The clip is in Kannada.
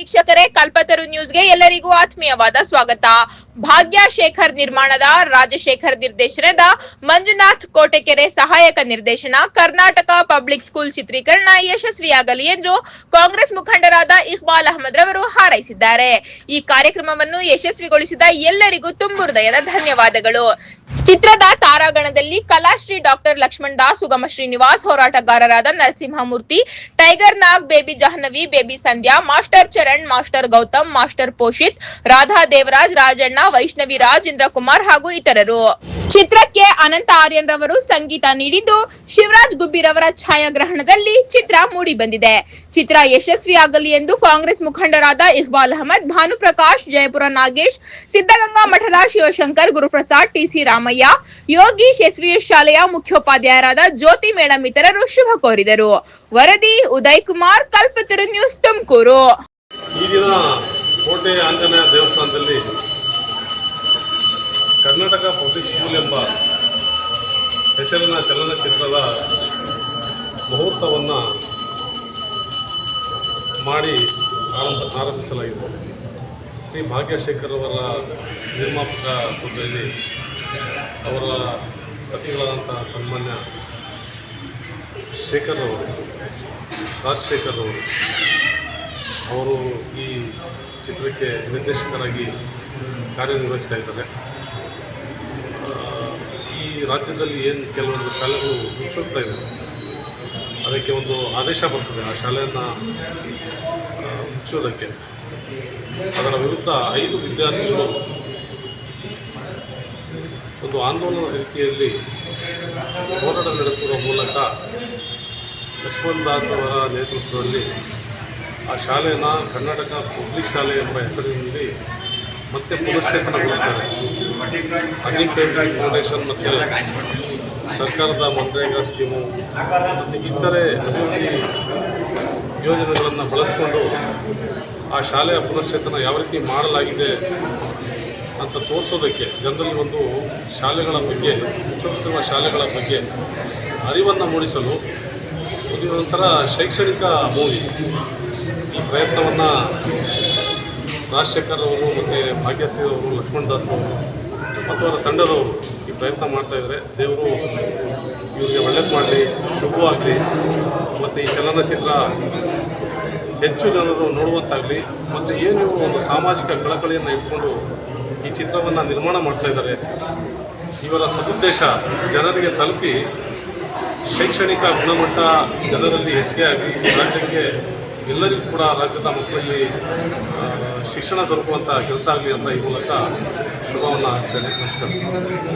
ವೀಕ್ಷಕರೇ, ಕಲ್ಪತರು ನ್ಯೂಸ್ಗೆ ಎಲ್ಲರಿಗೂ ಆತ್ಮೀಯವಾದ ಸ್ವಾಗತ. ಭಾಗ್ಯ ಶೇಖರ್ ನಿರ್ಮಾಣದ, ರಾಜಶೇಖರ್ ನಿರ್ದೇಶನದ ಮಂಜುನಾಥ್ ಕೋಟೆಕೆರೆ ಸಹಾಯಕ ನಿರ್ದೇಶನ, ಕರ್ನಾಟಕ ಪಬ್ಲಿಕ್ ಸ್ಕೂಲ್ ಚಿತ್ರೀಕರಣ ಯಶಸ್ವಿಯಾಗಲಿ ಎಂದು ಕಾಂಗ್ರೆಸ್ ಮುಖಂಡರಾದ ಇಕ್ಬಾಲ್ ಅಹಮದ್ ರವರು ಹಾರೈಸಿದ್ದಾರೆ. ಈ ಕಾರ್ಯಕ್ರಮವನ್ನು ಯಶಸ್ವಿಗೊಳಿಸಿದ ಎಲ್ಲರಿಗೂ ತುಂಬು ಹೃದಯದ ಧನ್ಯವಾದಗಳು. ಚಿತ್ರದ ತಾರಾಗಣದಲ್ಲಿ ಕಲಾಶ್ರೀ, ಡಾಕ್ಟರ್ ಲಕ್ಷ್ಮಣ್ ದಾಸ್, ಸುಗಮ ಶ್ರೀನಿವಾಸ್, ಹೋರಾಟಗಾರರಾದ Narasimhamurthy, Tiger Nag, baby Jahnavi, baby Sandhya, master Charan, master Gautam, master Poshith, Radha Devaraj, Rajanna, Vaishnavi Raj, Indrakumar ಹಾಗೂ ಇತರರು. ಚಿತ್ರಕ್ಕೆ ಅನಂತ ಆರ್ಯನ್ ರವರು ಸಂಗೀತ ನೀಡಿದ್ದು, ಶಿವರಾಜ್ ಗುಬ್ಬಿರವರ ಛಾಯಾಗ್ರಹಣದಲ್ಲಿ ಚಿತ್ರ ಮೂಡಿ ಬಂದಿದೆ. ಚಿತ್ರ ಯಶಸ್ವಿಯಾಗಲಿ ಎಂದು ಕಾಂಗ್ರೆಸ್ ಮುಖಂಡರಾದ ಇಕ್ಬಾಲ್ ಅಹಮದ್, ಭಾನುಪ್ರಕಾಶ್, ಜಯಪುರ ನಾಗೇಶ್, ಸಿದ್ದಗಂಗಾ ಮಠದ ಶಿವಶಂಕರ್, ಗುರುಪ್ರಸಾದ್, ಟಿಸಿ ರಾಮಯ್ಯ, ಯೋಗೀಶ್, ಎಸ್ವಿಎಸ್ ಶಾಲೆಯ ಮುಖ್ಯೋಪಾಧ್ಯಾಯರಾದ ಜ್ಯೋತಿ ಮೇಡಂ ಇತರರು ಶುಭ ಕೋರಿದರು. ವರದಿ ಉದಯ್ ಕುಮಾರ್, ಕಲ್ಪತರು ನ್ಯೂಸ್, ತುಮಕೂರು. ಈ ದಿನ ಕೋಟೆ ಆಂಜನೇಯ ದೇವಸ್ಥಾನದಲ್ಲಿ ಕರ್ನಾಟಕ ಪಬ್ಲಿಕ್ ಸ್ಕೂಲ್ ಎಂಬ ಹೆಸರಿನ ಚಲನಚಿತ್ರದ ಮುಹೂರ್ತವನ್ನು ಮಾಡಿ ಆರಂಭಿಸಲಾಗಿದೆ. ಶ್ರೀ ಭಾಗ್ಯಶೇಖರ್ ಅವರ ನಿರ್ಮಾಪಕ ಹುದ್ದೆಯಲ್ಲಿ ಅವರ ಪತಿಗಳಾದಂಥ ಸನ್ಮಾನ್ಯ ಶೇಖರ್ ಅವರು, ರಾಜಶೇಖರ್ ಅವರು ಈ ಚಿತ್ರಕ್ಕೆ ನಿರ್ದೇಶಕರಾಗಿ ಕಾರ್ಯನಿರ್ವಹಿಸ್ತಾ ಇದ್ದಾರೆ. ಈ ರಾಜ್ಯದಲ್ಲಿ ಏನು ಕೆಲವೊಂದು ಶಾಲೆಗಳು ಮುಚ್ಚುತ್ತಾ ಇದ್ದಾರೆ, ಅದಕ್ಕೆ ಒಂದು ಆದೇಶ ಬರ್ತದೆ ಆ ಶಾಲೆಯನ್ನು ಮುಚ್ಚೋದಕ್ಕೆ. ಅದರ ವಿರುದ್ಧ 5 ವಿದ್ಯಾರ್ಥಿಗಳು ಒಂದು ಆಂದೋಲನದ ರೀತಿಯಲ್ಲಿ ಹೋರಾಟ ನಡೆಸುವ ಮೂಲಕ ಲಕ್ಷ್ಮಣ್ ದಾಸ್ ಅವರ ನೇತೃತ್ವದಲ್ಲಿ ಆ ಶಾಲೆಯನ್ನು ಕರ್ನಾಟಕ ಪಬ್ಲಿಕ್ ಶಾಲೆ ಎಂಬ ಹೆಸರಿನಲ್ಲಿ ಮತ್ತೆ ಪುನಶ್ಚೇತನಗೊಳಿಸ್ತಾರೆ. ಅಜೀಂ ಪ್ರೇಮ್ಜಿ ಫೌಂಡೇಶನ್ ಮತ್ತು ಸರ್ಕಾರದ ಮನ್ರೇಗಾ ಸ್ಕೀಮು ಮತ್ತು ಇತರೆ ಅಭಿವೃದ್ಧಿ ಯೋಜನೆಗಳನ್ನು ಬಳಸಿಕೊಂಡು ಆ ಶಾಲೆಯ ಪುನಶ್ಚೇತನ ಯಾವ ರೀತಿ ಮಾಡಲಾಗಿದೆ ಅಂತ ತೋರಿಸೋದಕ್ಕೆ, ಜನರಲ್ಲಿ ಒಂದು ಶಾಲೆಗಳ ಬಗ್ಗೆ, ಮುಚ್ಚುತ್ತಿರುವ ಶಾಲೆಗಳ ಬಗ್ಗೆ ಅರಿವನ್ನು ಮೂಡಿಸಲು ಒಂದು ಒಂಥರ ಶೈಕ್ಷಣಿಕ ಮೂವಿ. ಈ ಪ್ರಯತ್ನವನ್ನು ರಾಜಶೇಖರ್ ಅವರು ಮತ್ತು ಭಾಗ್ಯಶ್ರೀ ಅವರು, ಲಕ್ಷ್ಮಣ್ ದಾಸ್ ಅವರು ಮತ್ತು ಅವರ ತಂಡದವರು ಈ ಪ್ರಯತ್ನ ಮಾಡ್ತಾಯಿದ್ದಾರೆ. ದೇವರು ಇವರಿಗೆ ಒಳ್ಳೇದು ಮಾಡಲಿ, ಶುಭವಾಗಲಿ, ಮತ್ತು ಈ ಚಲನಚಿತ್ರ ಹೆಚ್ಚು ಜನರು ನೋಡುವಂತಾಗಲಿ. ಮತ್ತು ಏನು ಒಂದು ಸಾಮಾಜಿಕ ಕಳಕಳಿಯನ್ನು ಇಟ್ಕೊಂಡು ಈ ಚಿತ್ರವನ್ನು ನಿರ್ಮಾಣ ಮಾಡ್ತಾಯಿದ್ದಾರೆ. ಇವರ ಸದುದ್ದೇಶ ಜನರಿಗೆ ತಲುಪಿ ಶೈಕ್ಷಣಿಕ ಗುಣಮಟ್ಟ ಜನರಲ್ಲಿ ಹೆಚ್ಚಿಗೆ ಆಗಿ ರಾಜ್ಯಕ್ಕೆ ಎಲ್ಲರಿಗೂ ಕೂಡ ರಾಜ್ಯದ ಮಕ್ಕಳಲ್ಲಿ ಶಿಕ್ಷಣ ದೊರಕುವಂಥ ಕೆಲಸ ಆಗಲಿ ಅಂತ ಈ ಮೂಲಕ ಶುಭವನ್ನು ಹಾರೈಸ್ತೇನೆ. ನಮಸ್ಕಾರ.